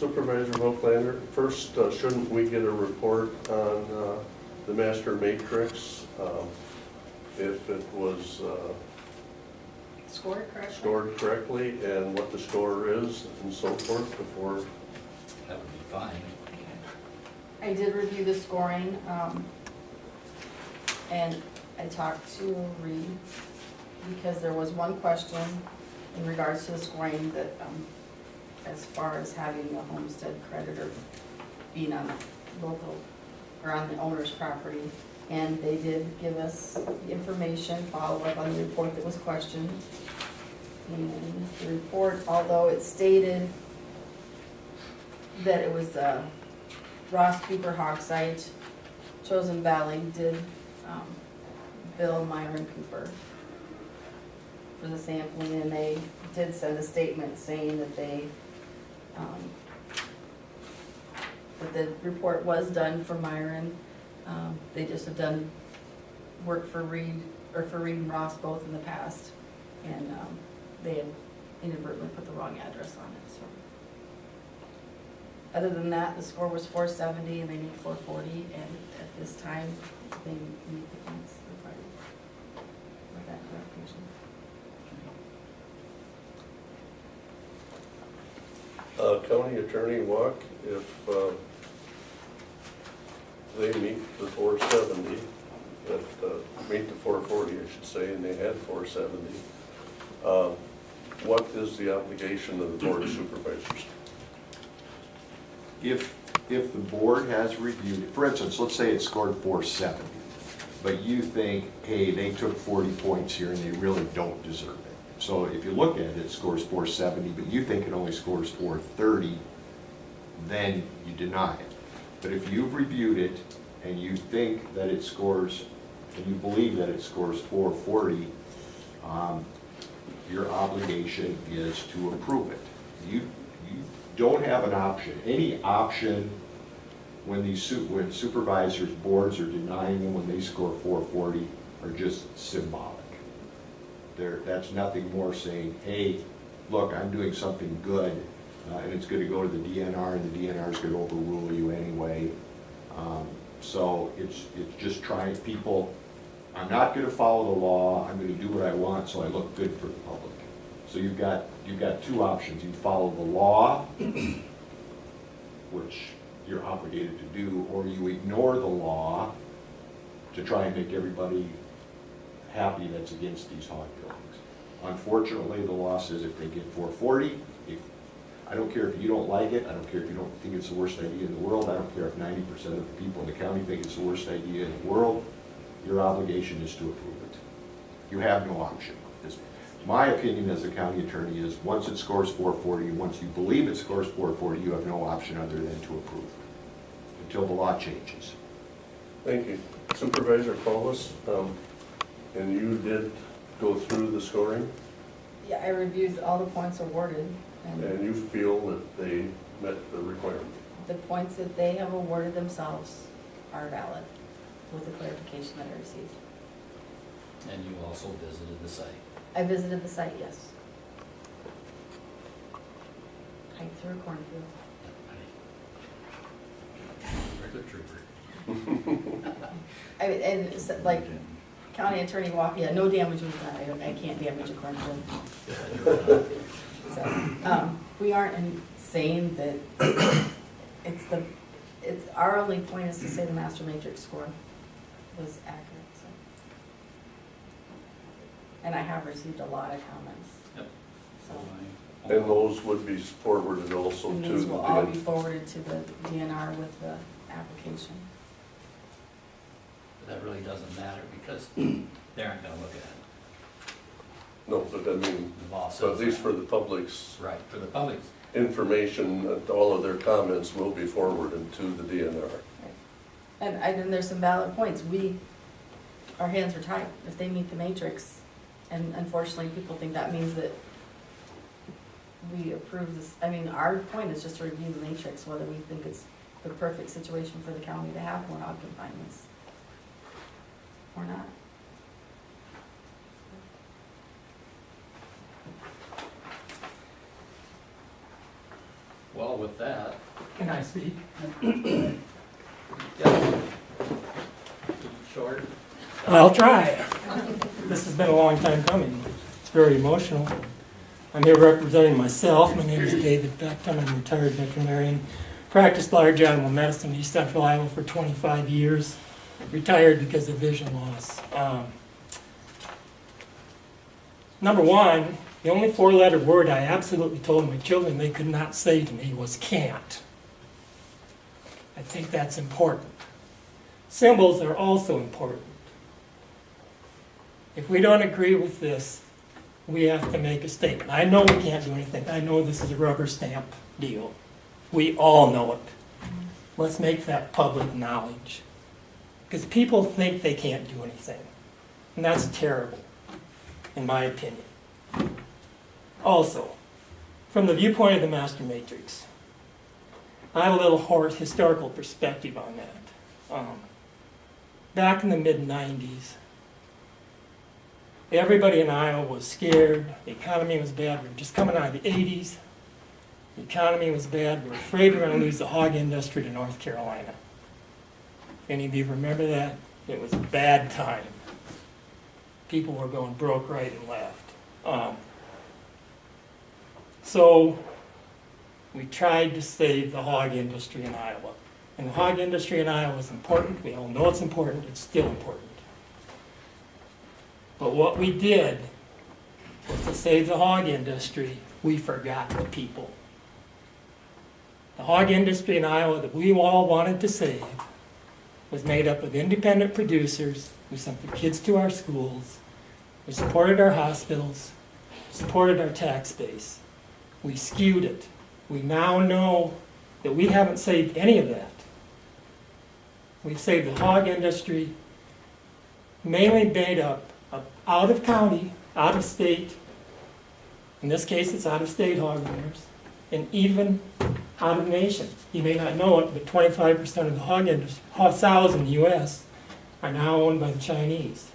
Supervisor Voigtlander, first, shouldn't we get a report on the master matrix? If it was Scored correctly? scored correctly and what the score is and so forth before? That would be fine. I did review the scoring, and I talked to Reed because there was one question in regards to the scoring that, as far as having the homestead creditor being on local, or on the owner's property. And they did give us the information, follow up on the report that was questioned. And the report, although it stated that it was Ross Kuper hog site, Chosen Valley did bill Myron Cooper for the sampling, and they did send a statement saying that they that the report was done for Myron. They just have done work for Reed and Ross both in the past, and they had inadvertently put the wrong address on it, so. Other than that, the score was 470 and they need 440, and at this time, they meet the points required for that clarification. County Attorney Walk, if they meet the 470, meet the 440, I should say, and they had 470, what is the obligation of the Board of Supervisors? If the board has reviewed it, for instance, let's say it scored 470, but you think, hey, they took 40 points here and they really don't deserve it. So if you look at it, it scores 470, but you think it only scores 430, then you deny it. But if you've reviewed it and you think that it scores, and you believe that it scores 440, your obligation is to approve it. You don't have an option. Any option when when supervisors, boards are denying them when they score 440 are just symbolic. That's nothing more saying, hey, look, I'm doing something good, and it's going to go to the DNR, and the DNR is going to overrule you anyway. So it's just trying, people, I'm not going to follow the law, I'm going to do what I want so I look good for the public. So you've got two options. You follow the law, which you're obligated to do, or you ignore the law to try and make everybody happy that's against these hog buildings. Unfortunately, the law says if they get 440, I don't care if you don't like it, I don't care if you don't think it's the worst idea in the world, I don't care if 90% of the people in the county think it's the worst idea in the world, your obligation is to approve it. You have no option. My opinion as the county attorney is once it scores 440, once you believe it scores 440, you have no option other than to approve until the law changes. Thank you. Supervisor Paulus, and you did go through the scoring, Yeah, I reviewed all the points awarded, and you feel that they met the requirement? the points that they have awarded themselves are valid with the clarification that I received. And you also visited the site. I visited the site, yes. Hiked through a cornfield. Regular trooper. And it's like County Attorney Walk, yeah, no damage was done. I can't damage a cornfield. So, we aren't saying that it's our only point is to say the master matrix score was accurate, so. And I have received a lot of comments. Yep. So, And those would be forwarded also and to these the will all be DNR? forwarded to the DNR with the application. That really doesn't matter because they aren't gonna look at it. No, but I mean, The law so says at least that. for the public's Right, for the public. information, all of their comments will be forwarded to the DNR. And then there's some valid points. Our hands are tied if they meet the matrix. And unfortunately, people think that means that we approve this. I mean, our point is just to review the matrix, whether we think it's the perfect situation for the county to have more hog confinements or not. Well, with that, Can I speak? yeah. Short. I'll try. This has been a long time coming. It's very emotional. I'm here representing myself. My name is David Beckton. I'm a retired veterinarian. Practiced large animal medicine in East Central Iowa for 25 years. Retired because of vision loss. Number one, the only four-letter word I absolutely told my children they could not say to me was can't. I think that's important. Symbols are also important. If we don't agree with this, we have to make a statement. I know we can't do anything. I know this is a rubber stamp deal. We all know it. Let's make that public knowledge. Because people think they can't do anything. And that's terrible, in my opinion. Also, from the viewpoint of the master matrix, I have a little historical perspective on that. Back in the mid-90s, everybody in Iowa was scared. The economy was bad. We were just coming out of the 80s. The economy was bad. We were afraid we were going to lose the hog industry to North Carolina. If any of you remember that, it was a bad time. People were going broke right and left. So we tried to save the hog industry in Iowa. And the hog industry in Iowa is important. We all know it's important. It's still important. But what we did was to save the hog industry, we forgot the people. The hog industry in Iowa that we all wanted to save was made up of independent producers who sent their kids to our schools, who supported our hospitals, supported our tax base. We skewed it. We now know that we haven't saved any of that. We've saved the hog industry, mainly made up of out of county, out of state, in this case it's out of state hog owners, and even out of nation. You may not know it, but 25% of the hog industry, sows in the U.S. are now owned by the Chinese.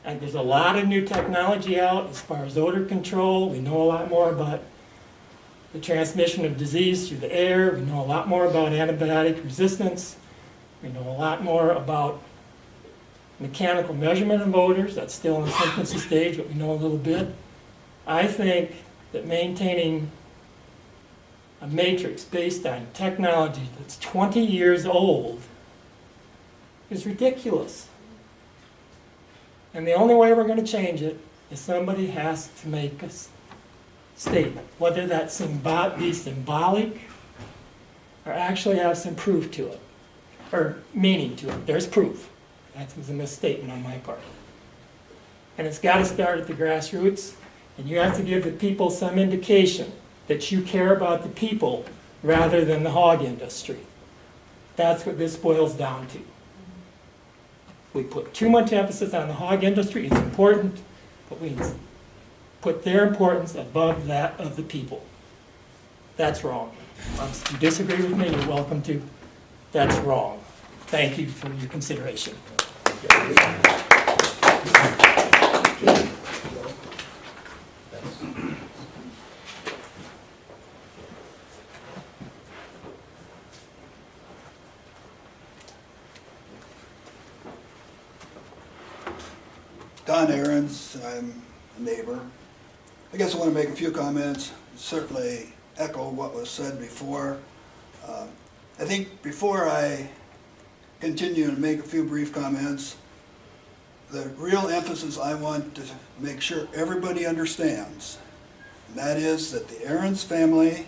And there's a lot of new technology out as far as odor control. We know a lot more about the transmission of disease through the air. We know a lot more about antibiotic resistance. We know a lot more about mechanical measurement of odors. That's still in its infancy stage, but we know a little bit. I think that maintaining a matrix based on technology that's 20 years old is ridiculous. And the only way we're going to change it is somebody has to make a statement, whether that's be symbolic or actually have some proof to it, or meaning to it. There's proof. That was a misstatement on my part. And it's got to start at the grassroots, and you have to give the people some indication that you care about the people rather than the hog industry. That's what this boils down to. We put too much emphasis on the hog industry. It's important, but we put their importance above that of the people. That's wrong. If you disagree with me, you're welcome to. That's wrong. Thank you for your consideration. Don Ahrens, I'm a neighbor. I guess I want to make a few comments, certainly echo what was said before. I think before I continue and make a few brief comments, the real emphasis I want to make sure everybody understands, and that is that the Ahrens family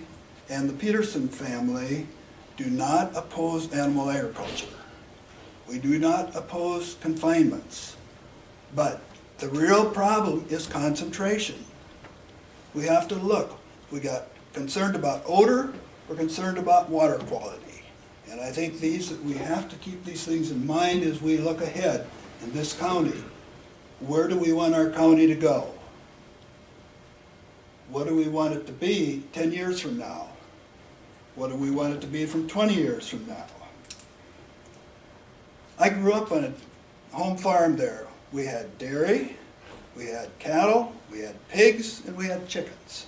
and the Peterson family do not oppose animal agriculture. We do not oppose confinements. But the real problem is concentration. We have to look. We got concerned about odor, we're concerned about water quality. And I think we have to keep these things in mind as we look ahead in this county. Where do we want our county to go? What do we want it to be 10 years from now? What do we want it to be from 20 years from now? I grew up on a home farm there. We had dairy, we had cattle, We had pigs and we had chickens.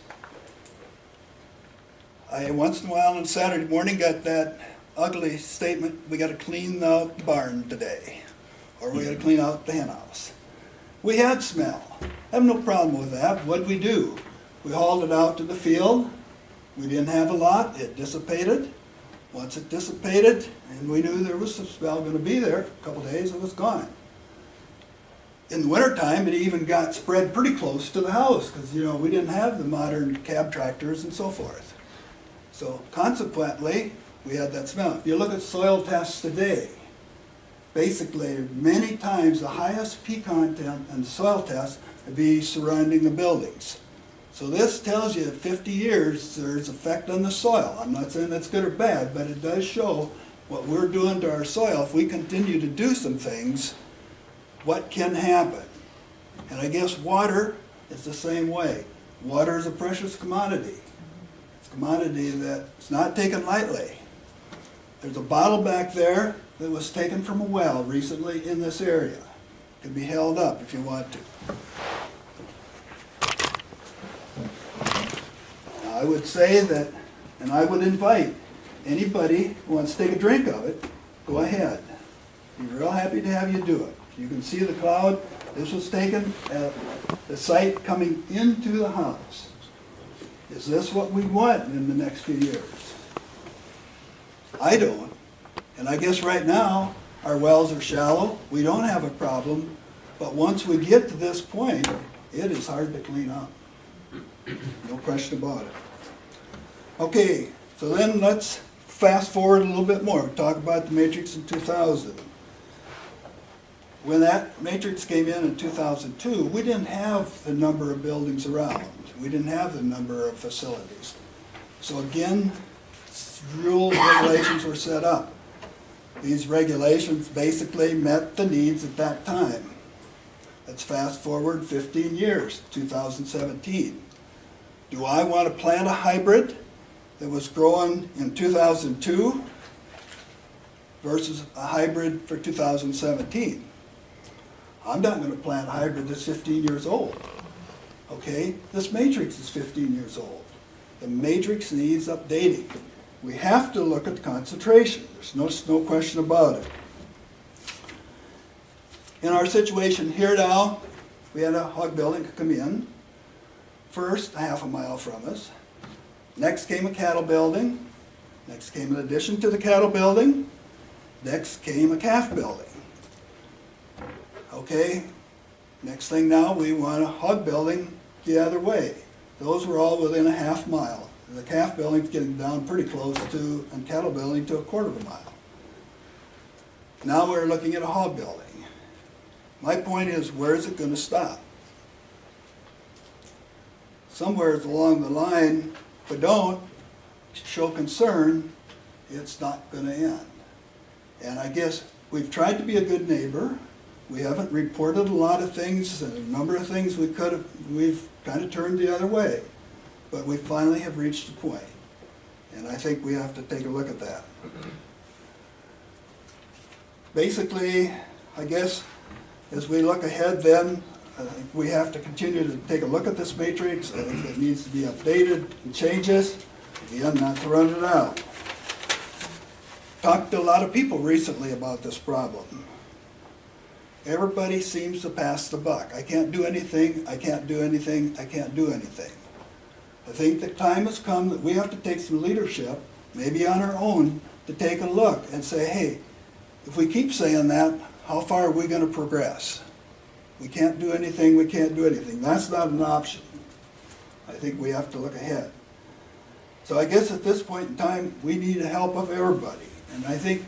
I once in a while on Saturday morning got that ugly statement, we gotta clean out the barn today, or we gotta clean out the hen house. We had smell. I have no problem with that. What'd we do? We hauled it out to the field. We didn't have a lot. It dissipated. Once it dissipated, and we knew there was some smell gonna be there, a couple days it was gone. In the wintertime, it even got spread pretty close to the house, because, we didn't have the modern cab tractors and so forth. So consequently, we had that smell. If you look at soil tests today, basically, many times the highest P content in the soil test would be surrounding the buildings. So this tells you that 50 years, there's effect on the soil. I'm not saying that's good or bad, but it does show what we're doing to our soil. If we continue to do some things, what can happen? And I guess water is the same way. Water is a precious commodity. It's a commodity that's not taken lightly. There's a bottle back there that was taken from a well recently in this area. It can be held up if you want to. Now, I would say that, and I would invite anybody who wants to take a drink of it, go ahead. Be real happy to have you do it. You can see the cloud. This was taken at the site coming into the house. Is this what we want in the next few years? I don't. And I guess right now, our wells are shallow. We don't have a problem. But once we get to this point, it is hard to clean up. No question about it. Okay, so then let's fast forward a little bit more. Talk about the matrix in 2000. When that matrix came in 2002, we didn't have the number of buildings around. We didn't have the number of facilities. So again, rules, regulations were set up. These regulations basically met the needs at that time. Let's fast forward 15 years, 2017. Do I want to plant a hybrid that was growing in 2002 versus a hybrid for 2017? I'm not going to plant a hybrid that's 15 years old. Okay? This matrix is 15 years old. The matrix needs updating. We have to look at concentration. There's no question about it. In our situation here now, we had a hog building come in. First, a half a mile from us. Next came a cattle building. Next came an addition to the cattle building. Next came a calf building. Okay, next thing now, we want a hog building the other way. Those were all within a half mile. The calf building's getting down pretty close to, and cattle building to a quarter of a mile. Now we're looking at a hog building. My point is, where is it going to stop? Somewhere along the line, if we don't show concern, it's not going to end. And I guess we've tried to be a good neighbor. We haven't reported a lot of things, and a number of things we've kind of turned the other way. But we finally have reached a point. And I think we have to take a look at that. Basically, I guess, as we look ahead then, I think we have to continue to take a look at this matrix. I think it needs to be updated and changes. Again, not to run it out. Talked to a lot of people recently about this problem. Everybody seems to pass the buck. I can't do anything, I can't do anything, I can't do anything. I think the time has come that we have to take some leadership, maybe on our own, to take a look and say, hey, if we keep saying that, how far are we going to progress? We can't do anything, we can't do anything. That's not an option. I think we have to look ahead. So I guess at this point in time, we need the help of everybody. And I think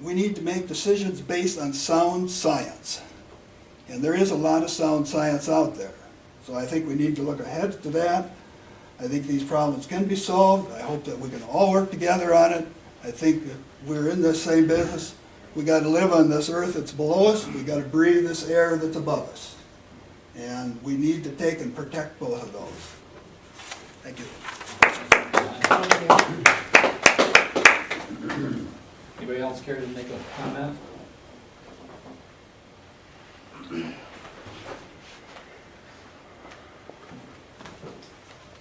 we need to make decisions based on sound science. And there is a lot of sound science out there. So I think we need to look ahead to that. I think these problems can be solved. I hope that we can all work together on it. I think that we're in this same business. We got to live on this earth that's below us. We got to breathe this air that's above us. And we need to take and protect both of those. Thank you. Anybody else care to make a comment?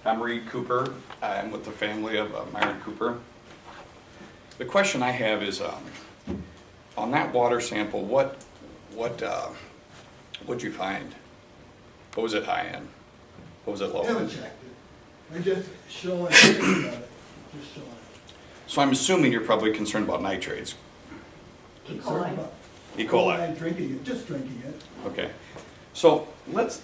I'm Reed Kuper. I'm with the family of Myron Kuper. The question I have is, on that water sample, what'd you find? What was it high in? What was it low Haven't in? checked it. I just showing, about it, just showing. So I'm assuming you're probably concerned about nitrates. E. Concerned coli. about E. coli. Drinking it, just drinking it. Okay. So is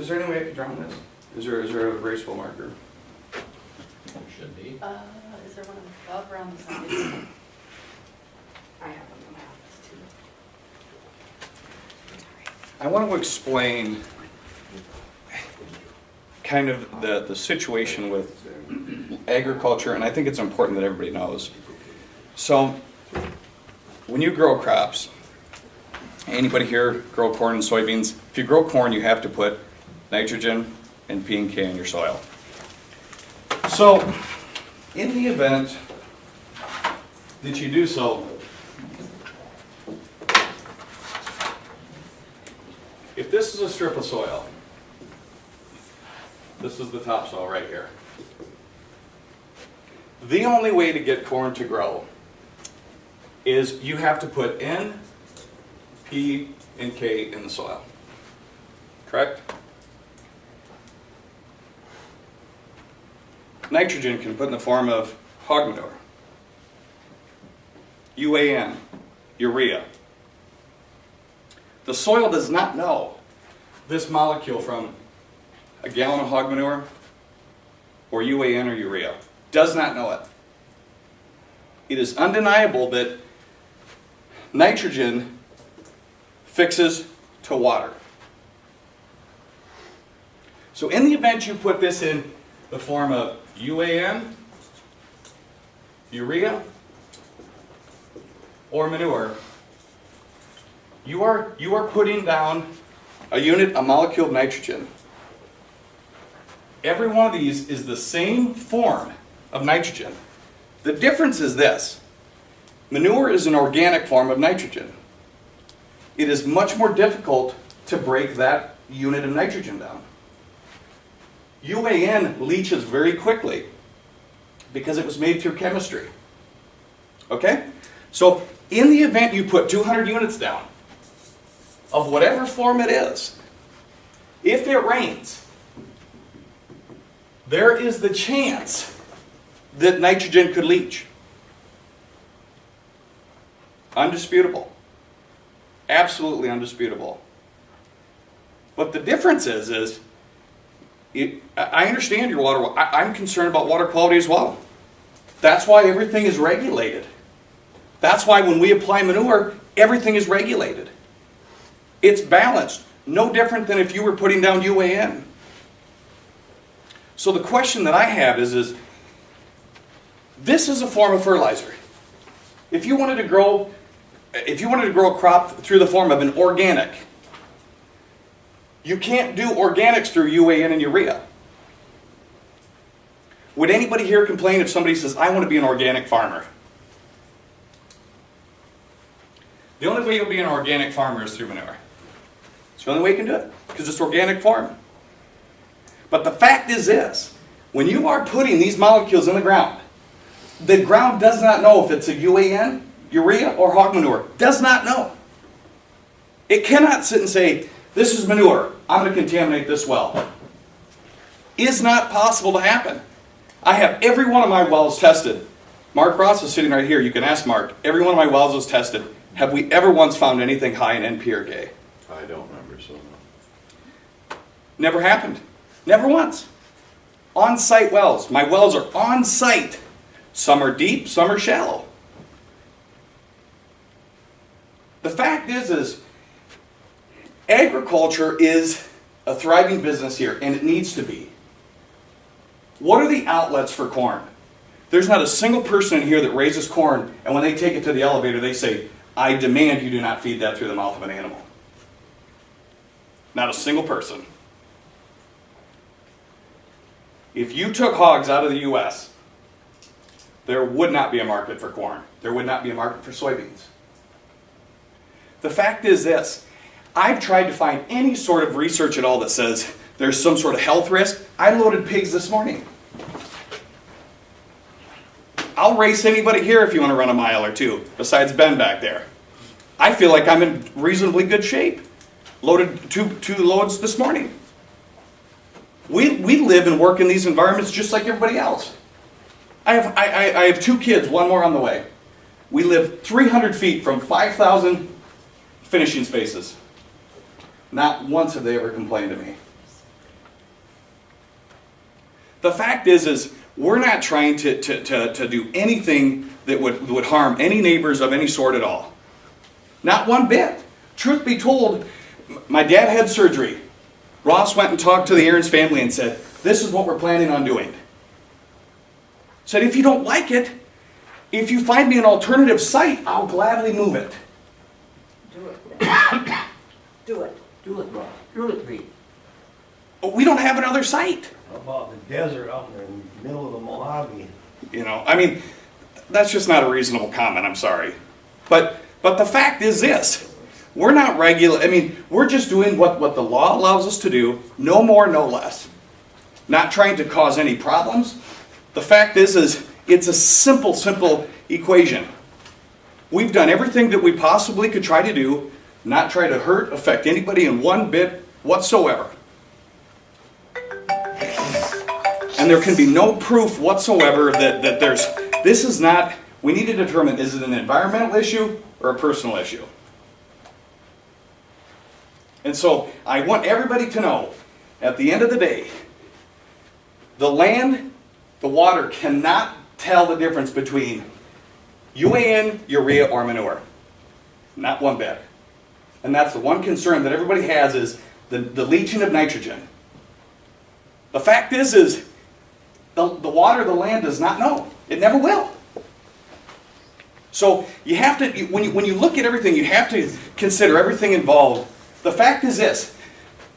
there any way I could drown this? Is there a erasable marker? Should be. Is there one above or on the side? I have them in my office too. I want to explain kind of the situation with agriculture, and I think it's important that everybody knows. So, when you grow crops, anybody here grow corn and soybeans? If you grow corn, you have to put nitrogen and P and K in your soil. So, in the event that you do so, if this is a strip of soil, this is the topsoil right here. The only way to get corn to grow is you have to put N, P, and K in the soil. Correct? Nitrogen can put in the form of hog manure, UAN, urea. The soil does not know this molecule from a gallon of hog manure or UAN or urea. Does not know it. It is undeniable that nitrogen fixes to water. So in the event you put this in the form of UAN, urea, or manure, you are putting down a molecule of nitrogen. Every one of these is the same form of nitrogen. The difference is this. Manure is an organic form of nitrogen. It is much more difficult to break that unit of nitrogen down. UAN leaches very quickly because it was made through chemistry. Okay? So in the event you put 200 units down of whatever form it is, if it rains, there is the chance that nitrogen could leach. Undisputable. Absolutely undisputable. But the difference is I understand your water. I'm concerned about water quality as well. That's why everything is regulated. That's why when we apply manure, everything is regulated. It's balanced. No different than if you were putting down UAN. So the question that I have is this is a form of fertilizer. If you wanted to grow a crop through the form of an organic, you can't do organics through UAN and urea. Would anybody here complain if somebody says, I want to be an organic farmer? The only way you'll be an organic farmer is through manure. It's the only way you can do it, because it's organic farm. But the fact is this, when you are putting these molecules in the ground does not know if it's a UAN, urea, or hog manure. Does not know. It cannot sit and say, this is manure, I'm going to contaminate this well. Is not possible to happen. I have every one of my wells tested. Mark Ross is sitting right here. You can ask Mark. Every one of my wells was tested. Have we ever once found anything high in NP or K? I don't remember, so no. Never happened. Never once. On-site wells. My wells are on-site. Some are deep, some are shallow. The fact is agriculture is a thriving business here, and it needs to be. What are the outlets for corn? There's not a single person in here that raises corn, and when they take it to the elevator, they say, I demand you do not feed that through the mouth of an animal. Not a single person. If you took hogs out of the U.S., there would not be a market for corn. There would not be a market for soybeans. The fact is this. I've tried to find any sort of research at all that says there's some sort of health risk. I loaded pigs this morning. I'll race anybody here if you want to run a mile or two, besides Ben back there. I feel like I'm in reasonably good shape. Loaded two loads this morning. We live and work in these environments just like everybody else. I have 2 kids, 1 more on the way. We live 300 feet from 5,000 finishing spaces. Not once have they ever complained to me. The fact is we're not trying to do anything that would harm any neighbors of any sort at all. Not one bit. Truth be told, my dad had surgery. Ross went and talked to the Aaron's family and said, this is what we're planning on doing. Said, if you don't like it, if you find me an alternative site, I'll gladly move it. Do it. Do it. Do it, Rob. Do it, Reed. But we don't have another site. How about the desert out there in the middle of the Mojave? You know, I mean, that's just not a reasonable comment, I'm sorry. But the fact is this, we're not we're just doing what the law allows us to do, no more, no less. Not trying to cause any problems. The fact is it's a simple equation. We've done everything that we possibly could try to do, not try to hurt, affect anybody in one bit whatsoever. And there can be no proof whatsoever that this is not, we need to determine, is it an environmental issue or a personal issue? And so I want everybody to know, at the end of the day, the land, the water cannot tell the difference between UAN, urea, or manure. Not one bit. And that's the one concern that everybody has is the leaching of nitrogen. The fact is the water, the land does not know. It never will. So you have to, when you look at everything, you have to consider everything involved. The fact is this,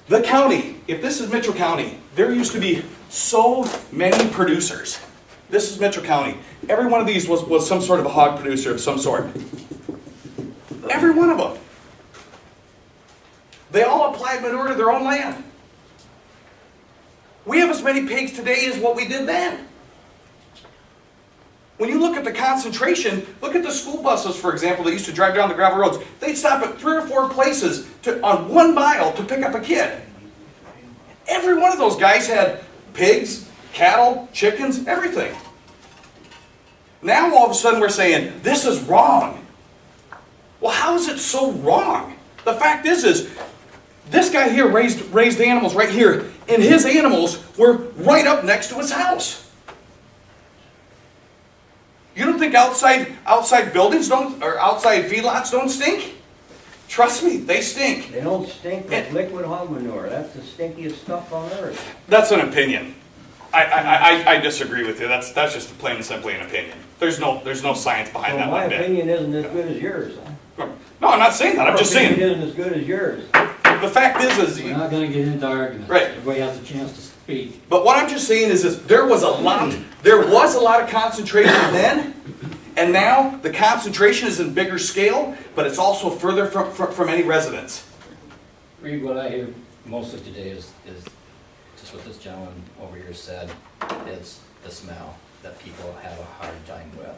the county, if this is Mitchell County, there used to be so many producers. This is Mitchell County. Every one of these was some sort of a hog producer of some sort. Every one of them. They all applied manure to their own land. We have as many pigs today as what we did then. When you look at the concentration, look at the school buses, for example, that used to drive down the gravel roads. They'd stop at 3 or 4 places on 1 mile to pick up a kid. Every one of those guys had pigs, cattle, chickens, everything. Now all of a sudden we're saying, this is wrong. Well, how is it so wrong? The fact is this guy here raised animals right here, and his animals were right up next to his house. You don't think outside buildings or outside feedlots don't stink? Trust me, they stink. They don't stink with liquid hog manure. That's the stinkiest stuff on earth. That's an opinion. I disagree with you. That's just plain and simply an opinion. There's no science behind So that my one bit. opinion isn't as good as yours. Huh? No, I'm not saying that. I'm just Your saying opinion isn't as good as yours. the fact is We're not gonna get into arguments. Right. Everybody has a chance to speak. But what I'm just saying is this, there was a lot of concentration then, and now the concentration is in bigger scale, but it's also further from any residence. Read what I hear mostly today is just what this gentleman over here said, is the smell that people have a hard time with.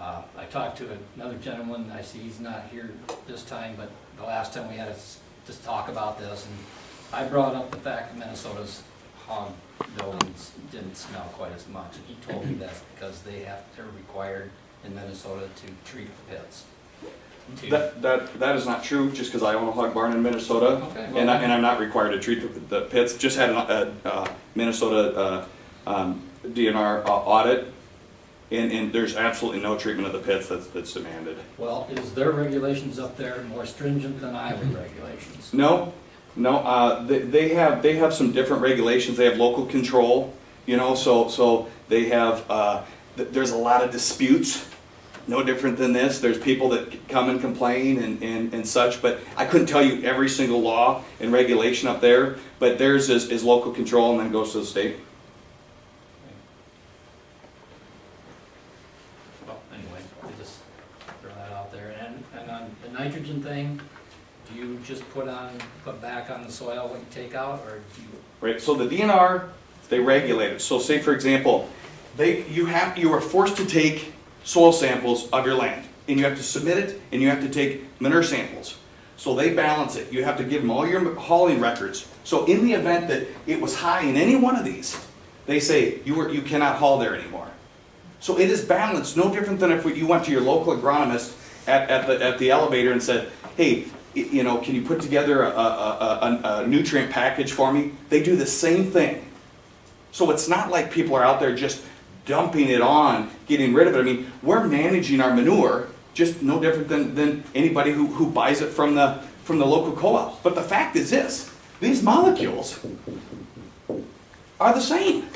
I talked to another gentleman, I see he's not here this time, but the last time we had to talk about this, and I brought up the fact that Minnesota's hog buildings didn't smell quite as much, and he told me that's because they're required in Minnesota to treat the pits. That is not true, just because I own a hog barn in Minnesota, Okay, and I'm not required to treat the pits. Just had a Minnesota DNR audit, and there's absolutely no treatment of the pits that's demanded. Well, is their regulations up there more stringent than Iowa regulations? No, they have some different regulations. They have local control, so they have, there's a lot of disputes, no different than this. There's people that come and complain and such, but I couldn't tell you every single law and regulation up there, but theirs is local control and then goes to the state. Well, anyway, I just throw that out there. And on the nitrogen thing, do you just put back on the soil what you take out, or do you? Right, so the DNR They regulate it. So say, for example, you are forced to take soil samples of your land, and you have to submit it, and you have to take manure samples. So they balance it. You have to give them all your hauling records. So in the event that it was high in any one of these, they say you cannot haul there anymore. So it is balanced, no different than if you went to your local agronomist at the elevator and said, hey, you know, can you put together a nutrient package for me? They do the same thing. So it's not like people are out there just dumping it on, getting rid of it. I mean, we're managing our manure just no different than anybody who buys it from the local co-op. But the fact is this, these molecules are the same.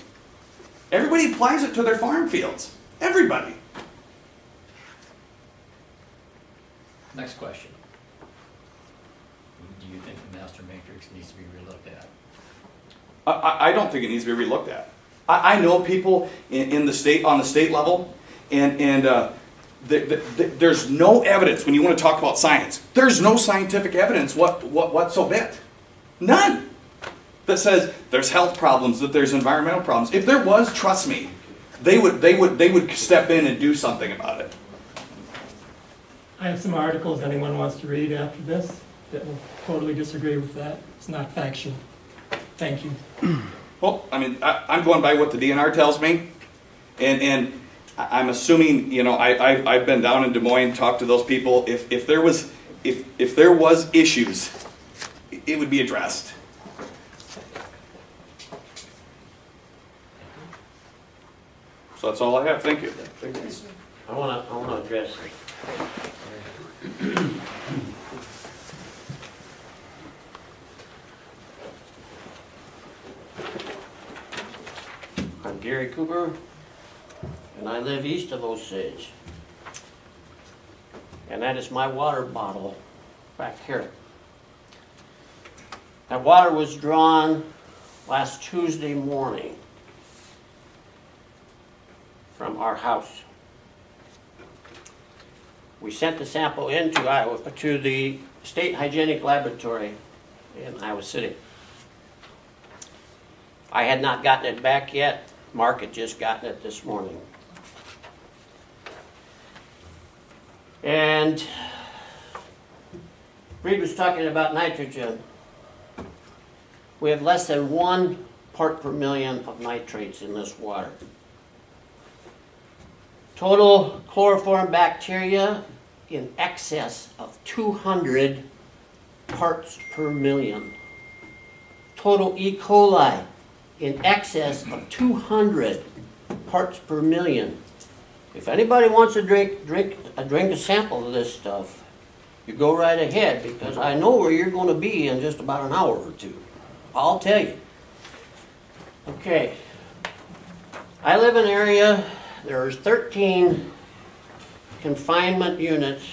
Everybody applies it to their farm fields. Everybody. Next question. Do you think the master matrix needs to be relooked at? I don't think it needs to be relooked at. I know people in the state, on the state level, and there's no evidence when you want to talk about science. There's no scientific evidence whatsoever. None. That says there's health problems, that there's environmental problems. If there was, trust me, they would step in and do something about it. I have some articles anyone wants to read after this that will totally disagree with that. It's not factual. Thank you. Well, I mean, I'm going by what the DNR tells me, and I'm assuming, you know, I've been down in Des Moines, talked to those people. If there was issues, it would be addressed. So that's all I have. Thank you. I want to address I'm Gary Kuper, and I live east of Osage. And that is my water bottle back here. That water was drawn last Tuesday morning from our house. We sent the sample into Iowa, to the State Hygienic Laboratory in Iowa City. I had not gotten it back yet. Mark had just gotten it this morning. And Reed was talking about nitrogen. We have less than 1 part per million of nitrates in this water. Total chloroform bacteria in excess of 200 parts per million. Total E. coli in excess of 200 parts per million. If anybody wants to drink a sample of this stuff, you go right ahead, because I know where you're going to be in just about an hour or two. I'll tell you. Okay. I live in an area, there's 13 confinement units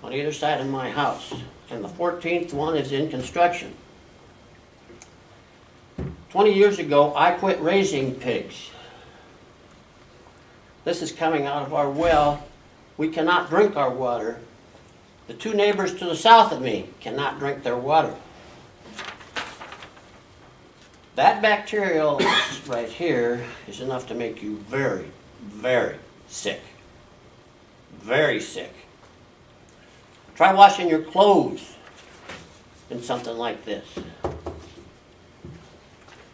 on either side of my house, and the 14th one is in construction. 20 years ago, I quit raising pigs. This is coming out of our well. We cannot drink our water. The 2 neighbors to the south of me cannot drink their water. That bacterial right here is enough to make you very, very sick. Very sick. Try washing your clothes in something like this.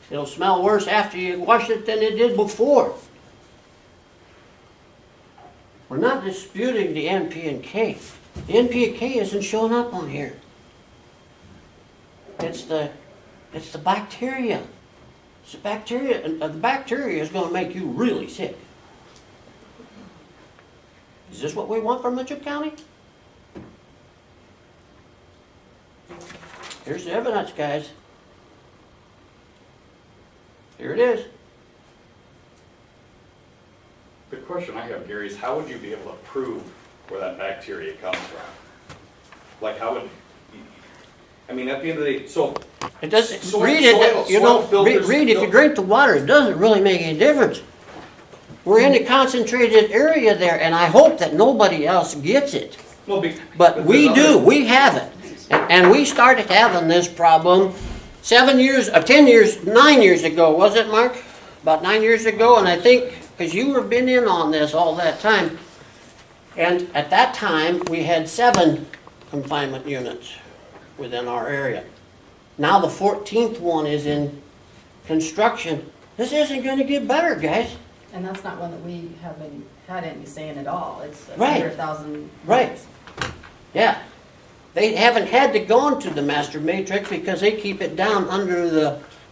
It'll smell worse after you wash it than it did before. We're not disputing the NP and K. The NP and K isn't showing up on here. It's the bacteria. It's the bacteria, and the bacteria is going to make you really sick. Is this what we want from Mitchell County? Here's the evidence, guys. Here it is. The question I have, Gary, is how would you be able to prove where that bacteria comes from? Like, how would, I mean, at the end of the day, so. It doesn't, Soil- read it, soil- you soil know, filters- read, if you drink the water, it doesn't really make any difference. We're in a concentrated area there, and I hope that nobody else gets it. Well, But we there's do, other- we have it. And we started having this problem 10 years, 9 years ago, was it, Mark? About 9 years ago, and I think, because you were been in on this all that time, and at that time, we had 7 confinement units within our area. Now the 14th one is in construction. This isn't gonna get better, guys. And that's not one that we had any say in at all. It's a Right. 100,000. Right. Yeah. They haven't had to go into the master matrix because they keep it down under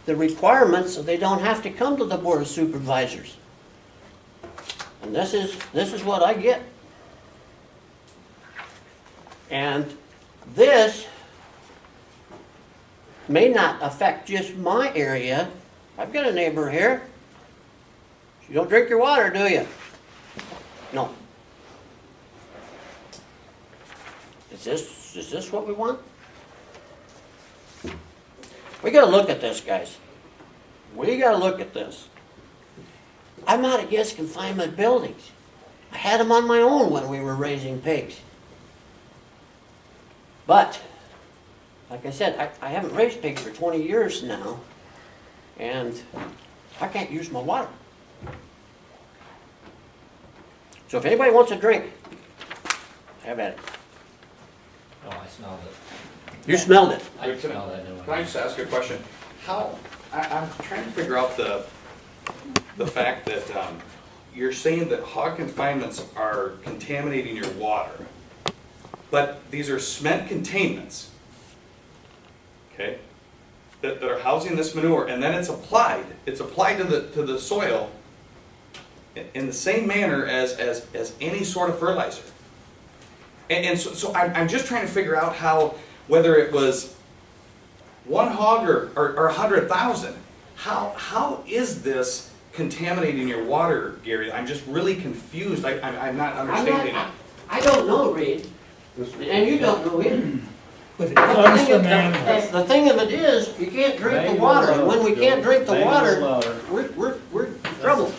the requirements, so they don't have to come to the Board of Supervisors. And this is what I get. And this may not affect just my area. I've got a neighbor here. You don't drink your water, do you? No. Is this what we want? We gotta look at this, guys. We gotta look at this. I'm not against confinement buildings. I had them on my own when we were raising pigs. But, like I said, I haven't raised pigs for 20 years now, and I can't use my water. So if anybody wants a drink, have at it. Oh, I smelled it. You smelled it. I smelled it. Can I just ask you a question? I'm trying to figure out the fact that you're saying that hog confinements are contaminating your water, but these are cement containments, okay, that are housing this manure, and then it's applied to the soil in the same manner as any sort of fertilizer. And so I'm just trying to figure out how, whether it was one hog or 100,000, how is this contaminating your water, Gary? I'm just really confused. I'm not understanding it. I don't know, Reed, and you don't know either. But it comes from animals. The thing of it is, you can't drink the water, and when we can't drink the water, we're in trouble.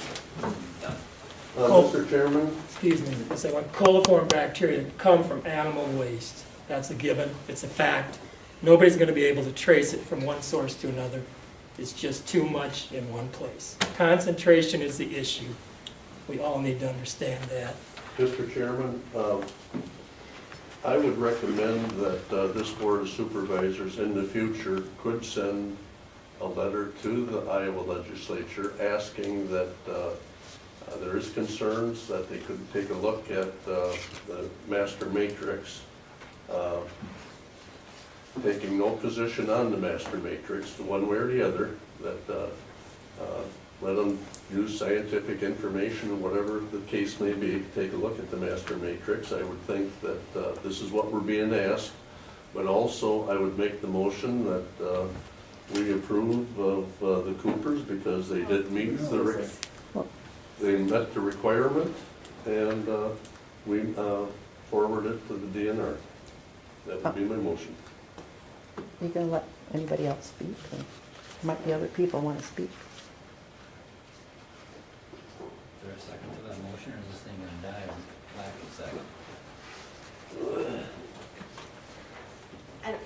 Mr. Chairman? Excuse me, I say what coliform bacteria come from animal waste. That's a given, it's a fact. Nobody's gonna be able to trace it from one source to another. It's just too much in one place. Concentration is the issue. We all need to understand that. Mr. Chairman, I would recommend that this Board of Supervisors in the future could send a letter to the Iowa legislature asking that there is concerns that they could take a look at the master matrix, taking no position on the master matrix, one way or the other, that let them use scientific information or whatever the case may be, take a look at the master matrix. I would think that this is what we're being asked, but also I would make the motion that we approve of the Kupers because they did meet they met the requirement, and we forward it to the DNR. That would be my motion. You gonna let anybody else speak? Or might be other people want to speak. Is there a second to that motion, or is this thing gonna die in lack of a second?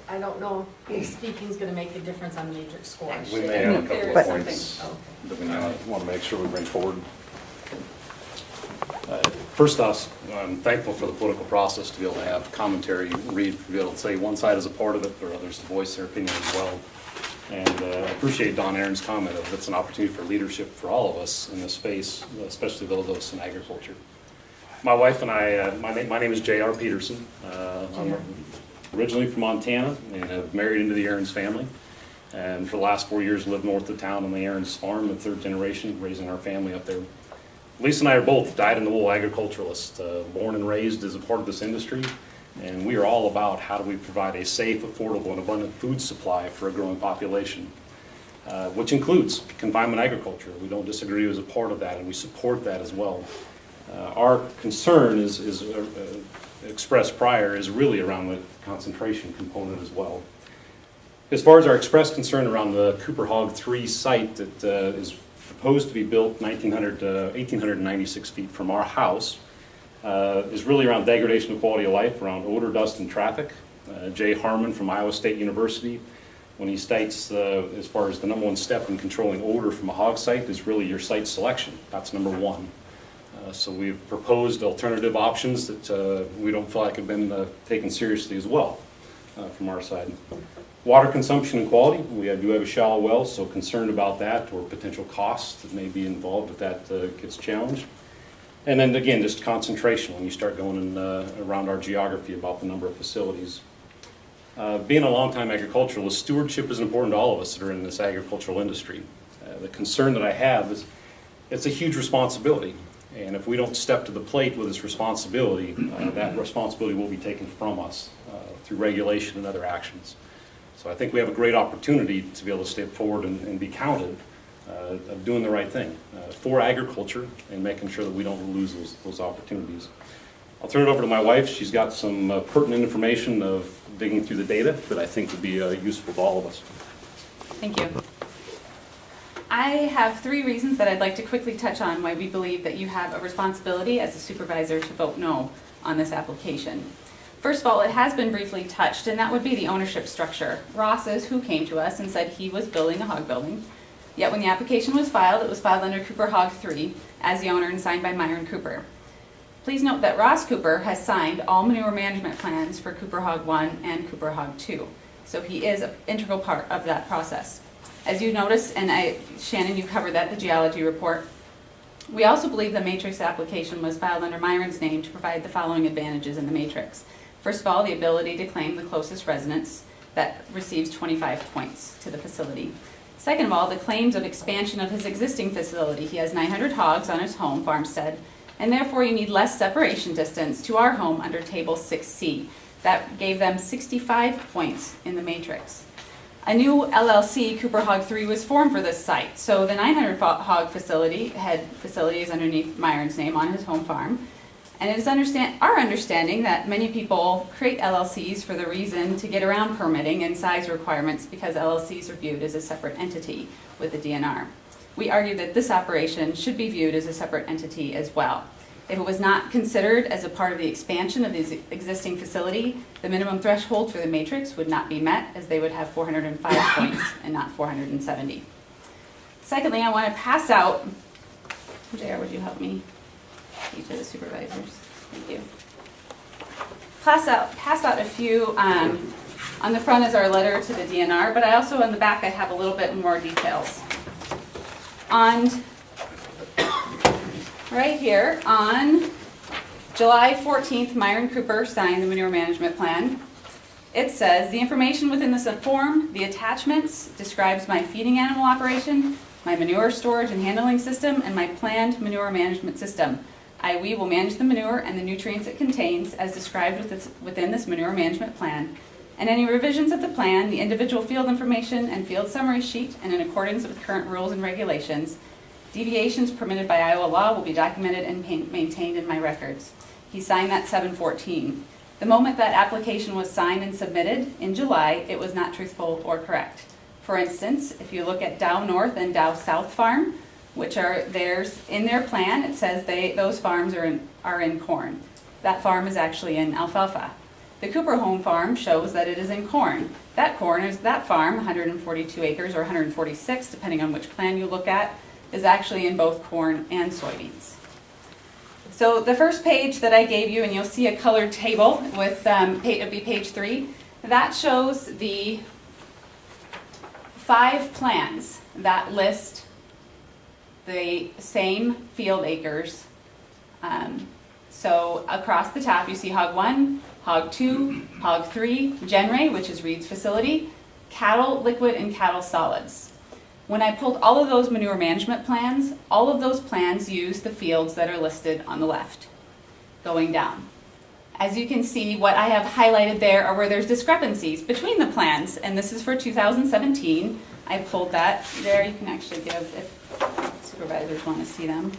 I don't know if speaking's gonna make a difference on matrix scores. We may have a couple of But- points that we want to make sure we bring forward. First off, I'm thankful for the political process to be able to have commentary, read, to be able to say one side is a part of it, or others to voice their opinion as well. And I appreciate Don Aaron's comment of it's an opportunity for leadership for all of us in this space, especially those of us in agriculture. My wife and I, my name is J.R. Peterson. I'm originally from Montana and have married into the Aaron's family. And for the last 4 years lived north of town on the Aaron's farm, the third generation, raising our family up there. Lisa and I are both dyed-in-the-wool agriculturalists, born and raised as a part of this industry, and we are all about how do we provide a safe, affordable, and abundant food supply for a growing population, which includes confinement agriculture. We don't disagree as a part of that, and we support that as well. Our concern is expressed prior is really around the concentration component as well. As far as our expressed concern around the Kuper3 site that is proposed to be built 1,896 feet from our house, is really around degradation of quality of life, around odor, dust, and traffic. Jay Harmon from Iowa State University when he states, as far as the number one step in controlling odor from a hog site is really your site selection. That's number one. So we've proposed alternative options that we don't feel like have been taken seriously as well from our side. Water consumption and quality, we do have a shallow well, so concerned about that or potential costs that may be involved if that gets challenged. And then again, just concentration when you start going in, around our geography about the number of facilities. Being a longtime agriculturalist, stewardship is important to all of us that are in this agricultural industry. The concern that I have is it's a huge responsibility. And if we don't step to the plate with this responsibility, that responsibility will be taken from us through regulation and other actions. So I think we have a great opportunity to be able to step forward and be counted of doing the right thing for agriculture and making sure that we don't lose those opportunities. I'll turn it over to my wife. She's got some pertinent information of digging through the data that I think would be useful to all of us. Thank you. I have 3 reasons that I'd like to quickly touch on why we believe that you have a responsibility as a supervisor to vote no on this application. First of all, it has been briefly touched, and that would be the ownership structure. Ross is who came to us and said he was building a hog building. Yet when the application was filed, it was filed under Kuper3 as the owner and signed by Myron Kuper. Please note that Ross Kuper has signed all manure management plans for Kuper Hog 1 and Kuper Hog 2. So he is an integral part of that process. As you notice, and Shannon, you covered that, the geology report. We also believe the matrix application was filed under Myron's name to provide the following advantages in the matrix. First of all, the ability to claim the closest residence that receives 25 points to the facility. Second of all, the claims of expansion of his existing facility. He has 900 hogs on his home farmstead, and therefore you need less separation distance to our home under Table 6C. That gave them 65 points in the matrix. A new LLC, Kuper Hog 3, was formed for this site. So the 900 hog facility is underneath Myron's name on his home farm. And it is our understanding that many people create LLCs for the reason to get around permitting and size requirements because LLCs are viewed as a separate entity with the DNR. We argue that this operation should be viewed as a separate entity as well. If it was not considered as a part of the expansion of the existing facility, the minimum threshold for the matrix would not be met, as they would have 405 points and not 470. Secondly, I want to pass out, JR, would you help me? Each of the supervisors. Thank you. Pass out a few. On the front is our letter to the DNR, but I also on the back I have a little bit more details. Right here on July 14th, Myron Kuper signed the manure management plan. It says the information within this form, the attachments, describes my feeding animal operation, my manure storage and handling system, and my planned manure management system. We will manage the manure and the nutrients it contains as described within this manure management plan, and any revisions of the plan, the individual field information and field summary sheet, and in accordance with current rules and regulations, deviations permitted by Iowa law will be documented and maintained in my records. He signed that 7/14. The moment that application was signed and submitted in July, it was not truthful or correct. For instance, if you look at Dow North and Dow South Farm, which are theirs in their plan, it says those farms are in corn. That farm is actually in alfalfa. The Kuper home farm shows that it is in corn. That farm, 142 acres or 146, depending on which plan you look at, is actually in both corn and soybeans. So the first page that I gave you, and you'll see a colored table with, it'll be page 3, that shows the 5 plans that list the same field acres. So across the top you see Hog 1, Hog 2, Hog 3, Genray, which is Reed's facility, cattle liquid and cattle solids. When I pulled all of those manure management plans, all of those plans use the fields that are listed on the left, going down. As you can see, what I have highlighted there are where there's discrepancies between the plans, and this is for 2017. I pulled that there. You can actually give, if supervisors want to see them.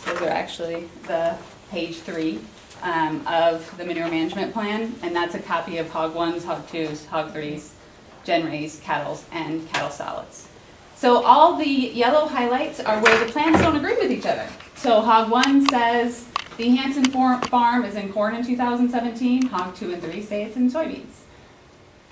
Those are actually the page 3 of the manure management plan, and that's a copy of Hog 1s, Hog 2s, Hog 3s, Genrays, cattles, and cattle solids. So all the yellow highlights are where the plans don't agree with each other. So Hog 1 says the Hanson farm is in corn in 2017, Hog 2 and 3 say it's in soybeans.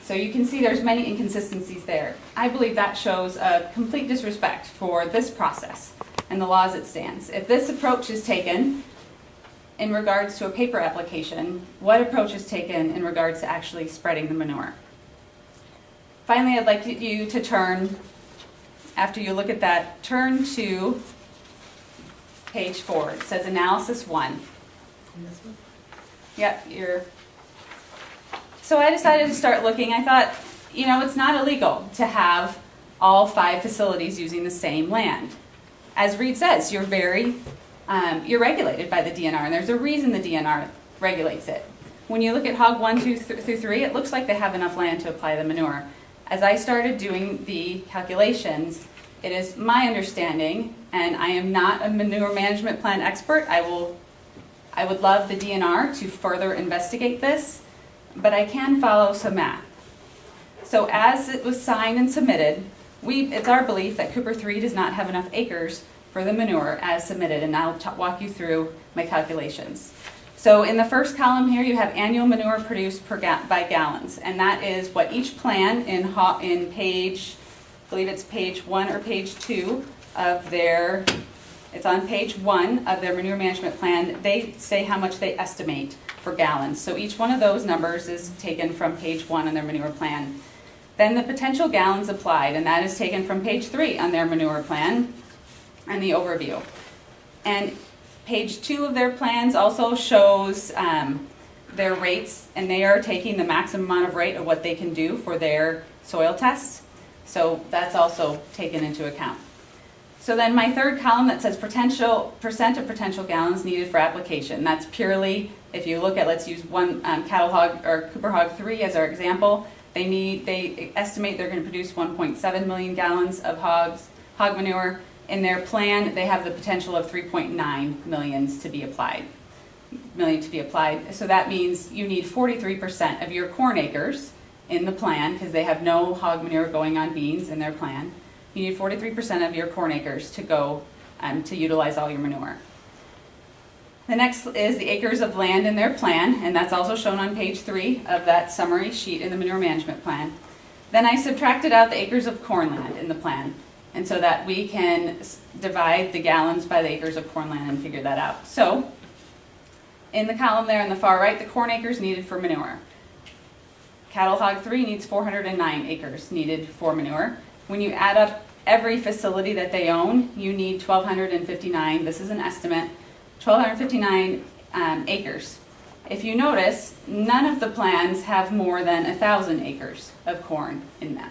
So you can see there's many inconsistencies there. I believe that shows a complete disrespect for this process and the law as it stands. If this approach is taken in regards to a paper application, what approach is taken in regards to actually spreading the manure? Finally, I'd like you to turn, after you look at that, turn to page 4. It says analysis 1. Yep, So I decided to start looking. I thought, it's not illegal to have all 5 facilities using the same land. As Reed says, you're regulated by the DNR, and there's a reason the DNR regulates it. When you look at hog 1, 2 through 3, it looks like they have enough land to apply the manure. As I started doing the calculations, it is my understanding, and I am not a manure management plan expert, I would love the DNR to further investigate this, but I can follow some math. So as it was signed and submitted, it's our belief that Kuper3 does not have enough acres for the manure as submitted, and I'll walk you through my calculations. So in the first column here, you have annual manure produced by gallons, and that is what each plan in page, I believe it's page 1 or page 2 of their, it's on page 1 of their manure management plan. They say how much they estimate for gallons. So each one of those numbers is taken from page 1 on their manure plan. Then the potential gallons applied, and that is taken from page 3 on their manure plan and the overview. And page 2 of their plans also shows their rates, and they are taking the maximum amount of rate of what they can do for their soil tests. So that's also taken into account. So then my third column that says percent of potential gallons needed for application. That's purely, if you look at, let's use one cattle hog or Kuper hog 3 as our example. They estimate they're going to produce 1.7 million gallons of hog manure. In their plan, they have the potential of 3.9 million to be applied. So that means you need 43% of your corn acres in the plan, because they have no hog manure going on beans in their plan. You need 43% of your corn acres to go to utilize all your manure. The next is the acres of land in their plan, and that's also shown on page 3 of that summary sheet in the manure management plan. Then I subtracted out the acres of corn land in the plan, and so that we can divide the gallons by the acres of corn land and figure that out. So in the column there on the far right, the corn acres needed for manure. Cattle hog 3 needs 409 acres needed for manure. When you add up every facility that they own, you need 1,259, this is an estimate, 1,259 acres. If you notice, none of the plans have more than 1,000 acres of corn in them.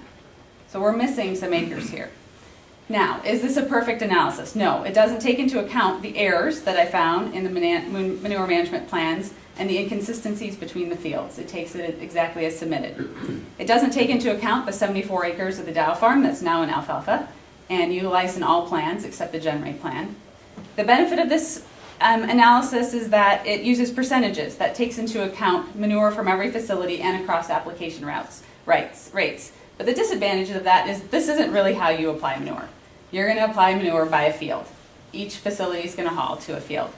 So we're missing some acres here. Now, is this a perfect analysis? No, it doesn't take into account the errors that I found in the manure management plans and the inconsistencies between the fields. It takes it exactly as submitted. It doesn't take into account the 74 acres of the Dow farm that's now in alfalfa and utilized in all plans except the Genray plan. The benefit of this analysis is that it uses percentages that takes into account manure from every facility and across application rates. But the disadvantage of that is this isn't really how you apply manure. You're going to apply manure by a field. Each facility is going to haul to a field.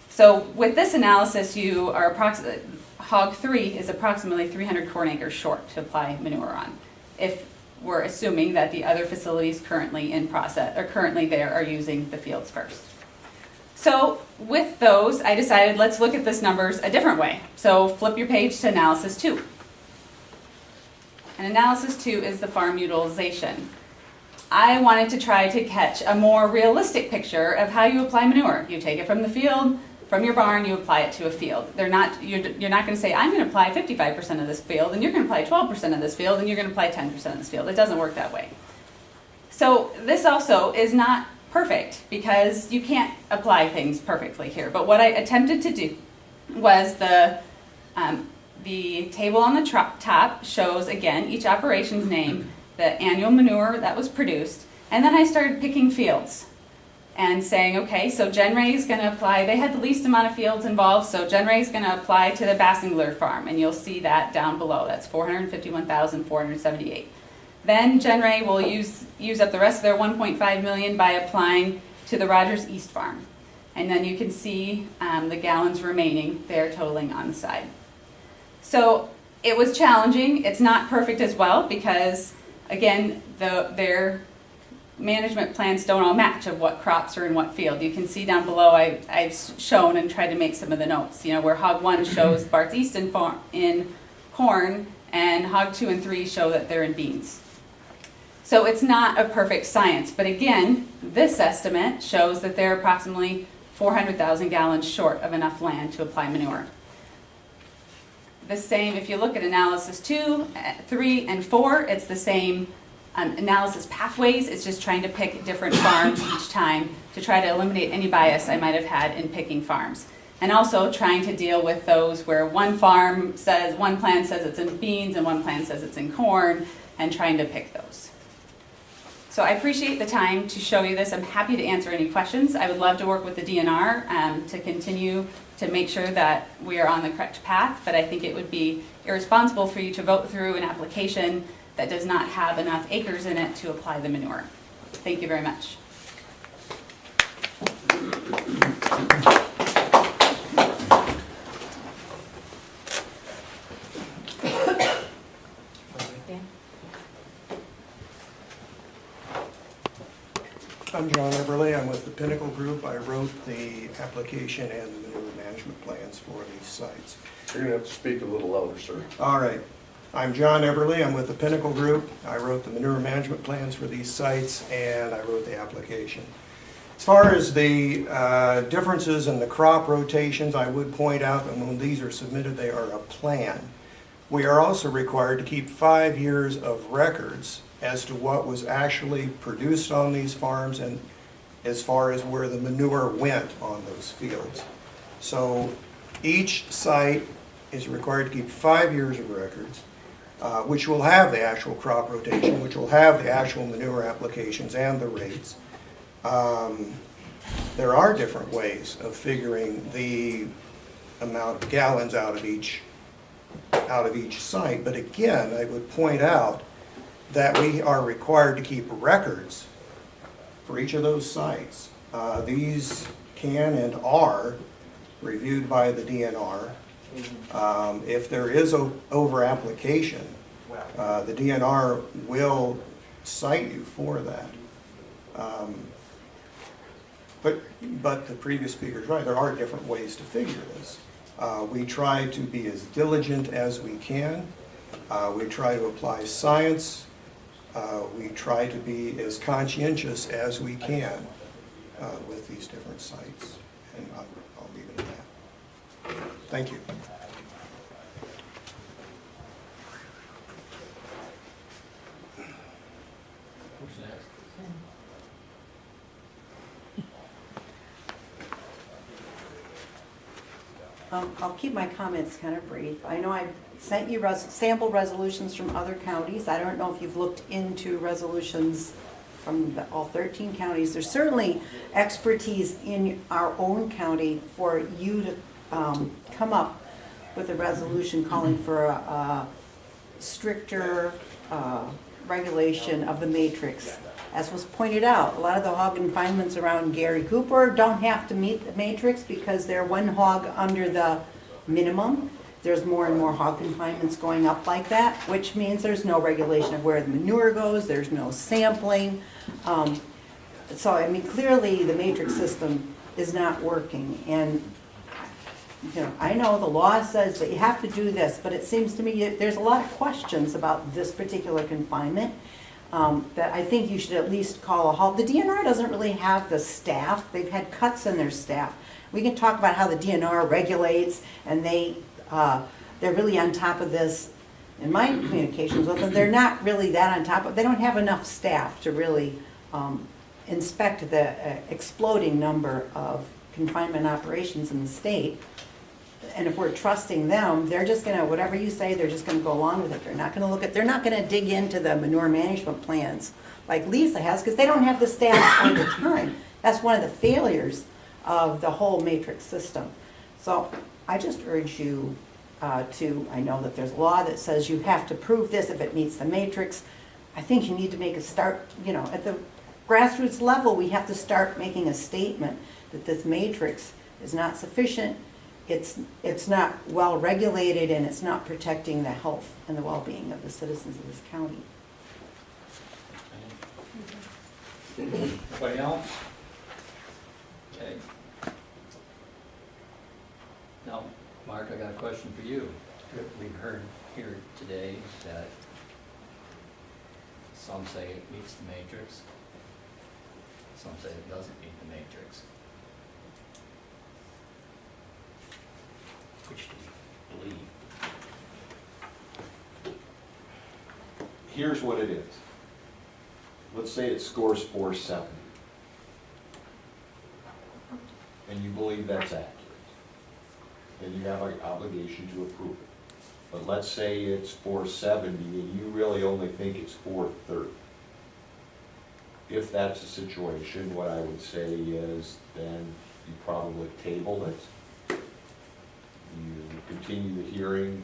So with this analysis, you are hog 3 is approximately 300 corn acres short to apply manure on, if we're assuming that the other facilities currently in process or currently there are using the fields first. So with those, I decided let's look at this numbers a different way. So flip your page to analysis 2. And analysis 2 is the farm utilization. I wanted to try to catch a more realistic picture of how you apply manure. You take it from the field, from your barn, you apply it to a field. You're not going to say, I'm going to apply 55% of this field, and you're going to apply 12% of this field, and you're going to apply 10% of this field. It doesn't work that way. So this also is not perfect, because you can't apply things perfectly here. But what I attempted to do was the table on the top shows, again, each operation's name, the annual manure that was produced, and then I started picking fields and saying, okay, so Genray is going to apply, they had the least amount of fields involved, so Genray is going to apply to the Bassingler farm, and you'll see that down below. That's 451,478. Then Genray will use up the rest of their 1.5 million by applying to the Rogers East farm. And then you can see the gallons remaining there totaling on the side. So It was challenging. It's not perfect as well because, again, their management plans don't all match of what crops are in what field. You can see down below, I've shown and tried to make some of the notes, you know, where Hog 1 shows Bart's East in corn, and Hog 2 and 3 show that they're in beans. So it's not a perfect science, but again, this estimate shows that they're approximately 400,000 gallons short of enough land to apply manure. The same, if you look at analysis 2, 3, and 4, it's the same analysis pathways. It's just trying to pick different farms each time to try to eliminate any bias I might have had in picking farms. And also trying to deal with those where one plan says it's in beans and one plan says it's in corn, and trying to pick those. So I appreciate the time to show you this. I'm happy to answer any questions. I would love to work with the DNR to continue to make sure that we are on the correct path, but I think it would be irresponsible for you to vote through an application that does not have enough acres in it to apply the manure. Thank you very much. I'm John Everly. I'm with the Pinnacle Group. I wrote the application and the manure management plans for these sites. You're gonna have to speak a little louder, sir. All right. I'm John Everly. I'm with the Pinnacle Group. I wrote the manure management plans for these sites, and I wrote the application. As far as the differences in the crop rotations, I would point out that when these are submitted, they are a plan. We are also required to keep 5 years of records as to what was actually produced on these farms and as far as where the manure went on those fields. So each site is required to keep 5 years of records, which will have the actual crop rotation, which will have the actual manure applications and the rates. There are different ways of figuring the amount of gallons out of each site, but again, I would point out that we are required to keep records for each of those sites. These can and are reviewed by the DNR. If there is over-application, the DNR will cite you for that. But the previous speaker's right, there are different ways to figure this. We try to be as diligent as we can. We try to apply science. We try to be as conscientious as we can with these different sites. And I'll leave it at that. Thank you. Who's next? I'll keep my comments kind of brief. I know I've sent you sample resolutions from other counties. I don't know if you've looked into resolutions from all 13 counties. There's certainly expertise in our own county for you to come up with a resolution calling for a stricter regulation of the matrix. As was pointed out, a lot of the hog confinements around Gary Kuper don't have to meet the matrix because they're one hog under the minimum. There's more and more hog confinements going up like that, which means there's no regulation of where the manure goes, there's no sampling. So, I mean, clearly the matrix system is not working. And, you know, I know the law says that you have to do this, but it seems to me there's a lot of questions about this particular confinement. That I think you should at least call a halt. The DNR doesn't really have the staff. They've had cuts in their staff. We can talk about how the DNR regulates and they're really on top of this. In my communications with them, they're not really that on top of, they don't have enough staff to really inspect the exploding number of confinement operations in the state. And if we're trusting them, they're just gonna, whatever you say, they're just gonna go along with it. They're not gonna look at, they're not gonna dig into the manure management plans like Lisa has, because they don't have the staff or the time. That's one of the failures of the whole matrix system. So I just urge you I know that there's a law that says you have to prove this if it meets the matrix. I think you need to make a start, you know, at the grassroots level, we have to start making a statement that this matrix is not sufficient it's not well regulated and it's not protecting the health and the well-being of the citizens of this county. Anybody else? Okay. Now, Mark, I got a question for you. We've heard here today that some say it meets the matrix, some say it doesn't meet the matrix. Which do we believe? Here's what it is. Let's say it scores 470. And you believe that's accurate. Then you have an obligation to approve it. But let's say it's 470 and you really only think it's 430. If that's the situation, what I would say is then you probably table it. You continue the hearing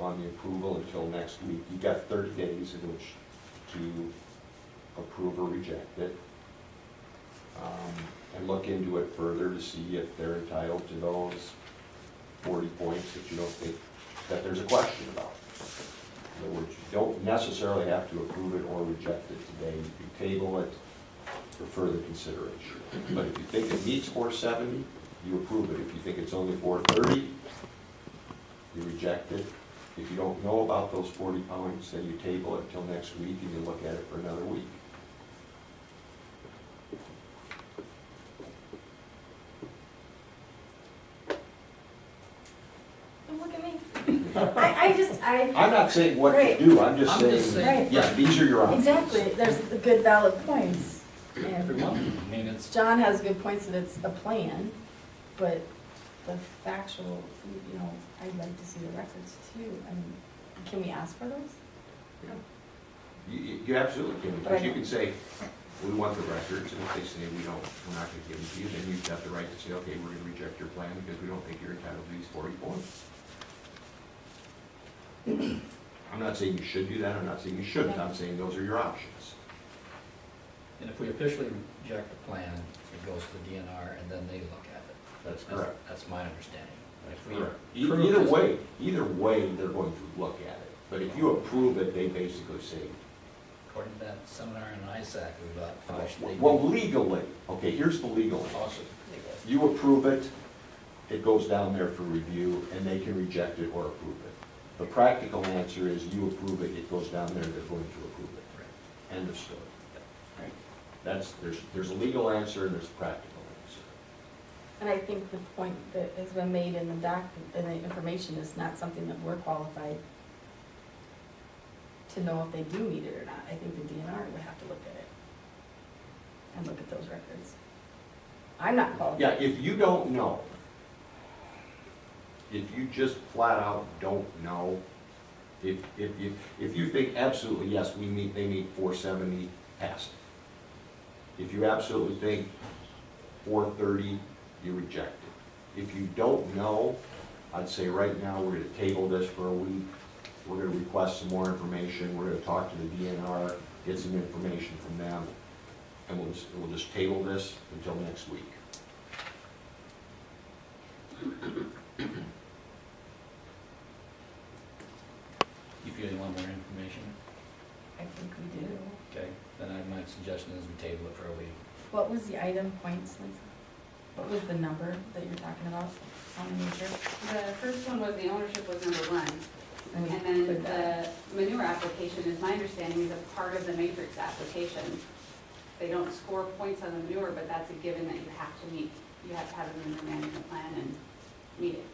on the approval until next week. You've got 30 days in which to approve or reject it. And look into it further to see if they're entitled to those 40 points that you don't think that there's a question about. In other words, you don't necessarily have to approve it or reject it today. You can table it for further consideration. But if you think it meets 470, you approve it. If you think it's only 430, you reject it. If you don't know about those 40 points, then you table it until next week and you look at it for another week. Don't look at me. I'm not saying what Right. to do, I'm just I'm just saying, saying- yeah, these are your options. Exactly, there's the good valid points. Everyone, And I mean, it's, John has good points that it's a plan, but the factual, I'd like to see the records too. I mean, can we ask for those? You absolutely can, because you can say, we want the records, and if they say we're not gonna give them to you, then you have the right to say, okay, we're gonna reject your plan because we don't think you're entitled to these 40 points. I'm not saying you should do that, I'm not saying you shouldn't, I'm saying those are your options. and if we officially reject the plan, it goes to the DNR and then they look at it. That's correct. That's my understanding. But if we Correct. approve Either way, they're going to look at it, but if you approve it, they basically say, According to that seminar in ISAC, we got, why should they? well, legally, okay, here's the legal answer. Also, You approve it, it goes down there for review, and they can reject it or approve it. The practical answer is you approve it, it goes down there, they're going to approve it. End of story. There's a legal answer and there's a practical answer. And I think the point that has been made in the in the information is not something that we're qualified to know if they do meet it or not. I think the DNR would have to look at it and look at those records. I'm not qualified. Yeah, if you don't know, if you just flat out don't know, if you think absolutely, yes, they meet 470, pass it. If you absolutely think 430, you reject it. If you don't know, I'd say right now we're gonna table this for a week. We're gonna request some more information. We're gonna talk to the DNR, get some information from them, and we'll just table this until next week. You feel you want more information? I think we do. Okay, then my suggestion is we table it for a week. What was the item points, Lisa? What was the number that you're talking about on the measure? The first one was the ownership was number one. And we And then put that. the manure application, is my understanding, is a part of the matrix application. They don't score points on the manure, but that's a given that you have to meet. You have to have a manure management plan and meet it.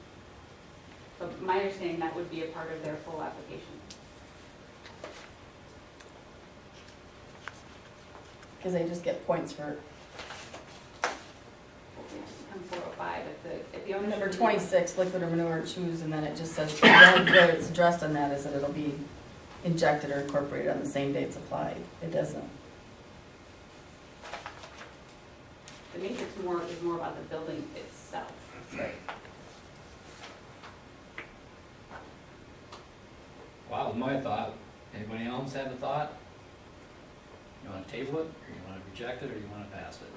So my understanding, that would be a part of their full application. Because they just get points for On 405, if the ownership. number 26, liquid or manure, choose, and then it just says, then where it's addressed on that is that it'll be injected or incorporated on the same day it's applied. It doesn't. The matrix is more about the building itself. Right. Wow, my thought. Anybody else have a thought? You wanna table it, or you wanna reject it, or you wanna pass it?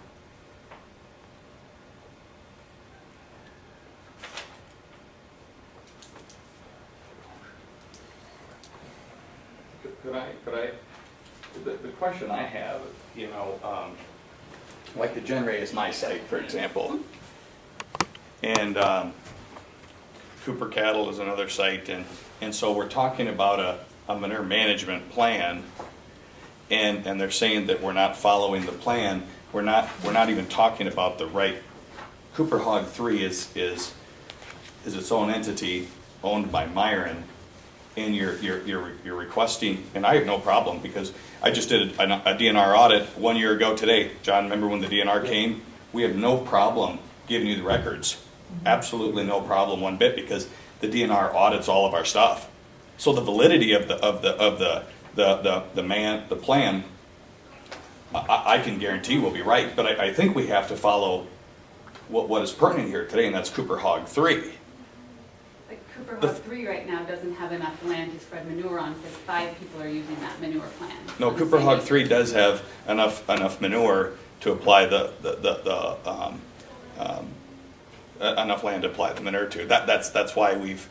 the question I have, like the Genray is my site, for example. And Kuper Cattle is another site, and so we're talking about a manure management plan, and they're saying that we're not following the plan. We're not even talking about the right. Kuper3 is its own entity owned by Myron, and you're requesting, and I have no problem because I just did a DNR audit 1 year ago today. John, remember when the DNR came? We have no problem giving you the records. Absolutely no problem one bit, because the DNR audits all of our stuff. So the validity of the plan, I can guarantee will be right, but I think we have to follow what is pertinent here today, and that's Kuper3. Like Kuper3 right now doesn't have enough land to spread manure on because 5 people are using that manure plan. No, Kuper3 does have enough manure to apply enough land to apply the manure to. That's why we've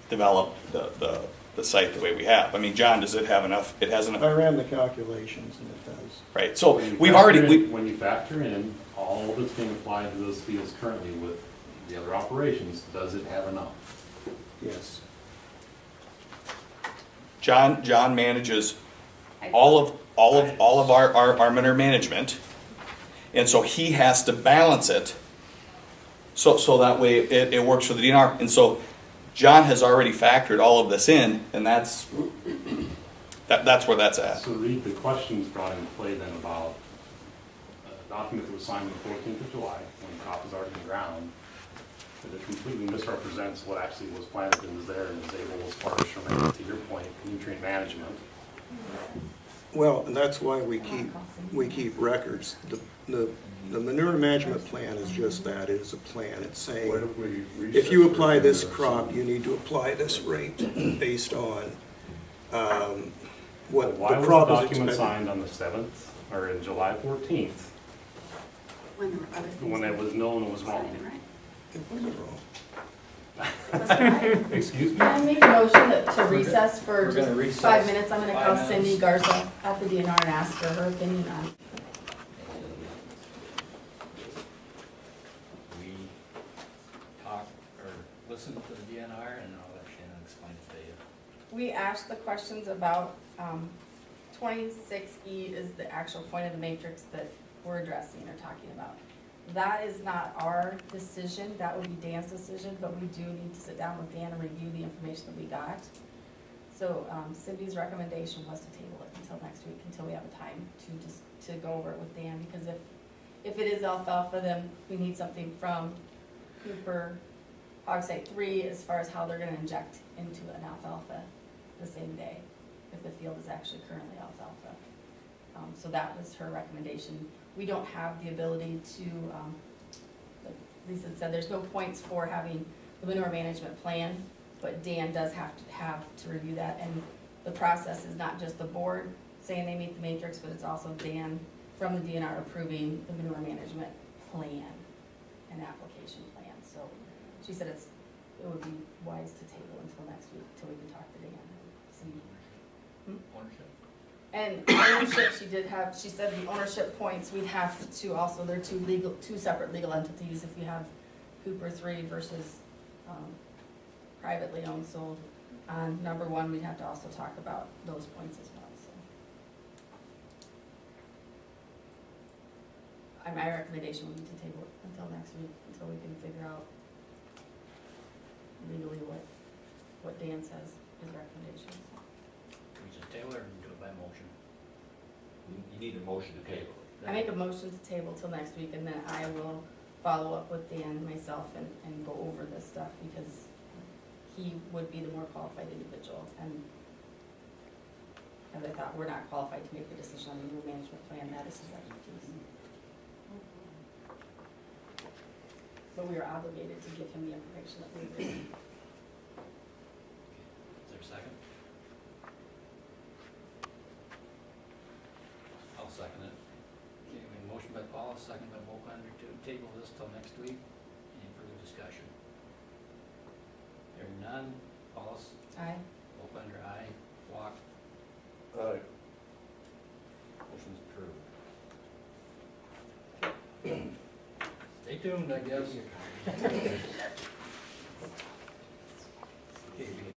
developed the site the way we have. I mean, John, does it have enough? It has enough. I ran the calculations and it does. Right. So we've When you factor in all that's being applied to those fields currently with the other operations, does it have enough? Yes. John manages all of our manure management, and so he has to balance it so that way it works for the DNR. And so John has already factored all of this in, and that's where that's at. So Reed, the questions brought into play then about a document that was signed on the 14th of July, when the crop is already in the ground, that it completely misrepresents what actually was planted and was there and is able, as far as from, to your point, nutrient management. Well, and that's why we keep records. The manure management plan is just that, it is a plan. It's saying, if you apply this crop, you need to apply this rate based on what Why the was crop the is document expected. signed on the 7th, or in July 14th, When there were other things when it was known it was wrong? right? It wasn't wrong. Excuse me? Can I make a motion to recess for we're gonna just recess 5 minutes? I'm gonna 5 call minutes. Cindy Garza at the DNR and ask for her opinion on. We talk or listen to the DNR, and I'll let Shannon explain it to you. We asked the questions about, 26E is the actual point of the matrix that we're addressing or talking about. That is not our decision, that would be Dan's decision, but we do need to sit down with Dan and review the information that we got. So Cindy's recommendation was to table it until next week, until we have a time to go over it with Dan, because if it is alfalfa, then we need something from Kuper Aug Site 3 as far as how they're gonna inject into an alfalfa the same day, if the field is actually currently alfalfa. So that was her recommendation. We don't have the ability to, like Lisa said, there's no points for having the manure management plan, but Dan does have to review that. And the process is not just the board saying they meet the matrix, but it's also Dan from the DNR approving the manure management plan and application plan. So she said it would be wise to table until next week, until we can talk to Dan and see. Ownership. And ownership, she said the ownership points, we'd have to also, they're two separate legal entities if you have Kuper3 versus privately owned. So on number 1, we'd have to also talk about those points as well, so. My recommendation would be to table it until next week, until we can figure out legally what Dan says, his recommendations. We just table it or do it by motion? You need a motion to table it. I make a motion to table till next week, and then I will follow up with Dan myself and go over this stuff, because he would be the more qualified individual, and as I thought, we're not qualified to make the decision on the new management plan, that is his expertise. But we are obligated to give him the information that we agree. Is there a second? I'll second it. Okay, we have a motion by Paul, a second by Volklander to table this till next week. Any further discussion? Hearing none, Paul, Aye. Wolfender, aye. Walk. Aye. Motion's approved. Stay tuned, I guess.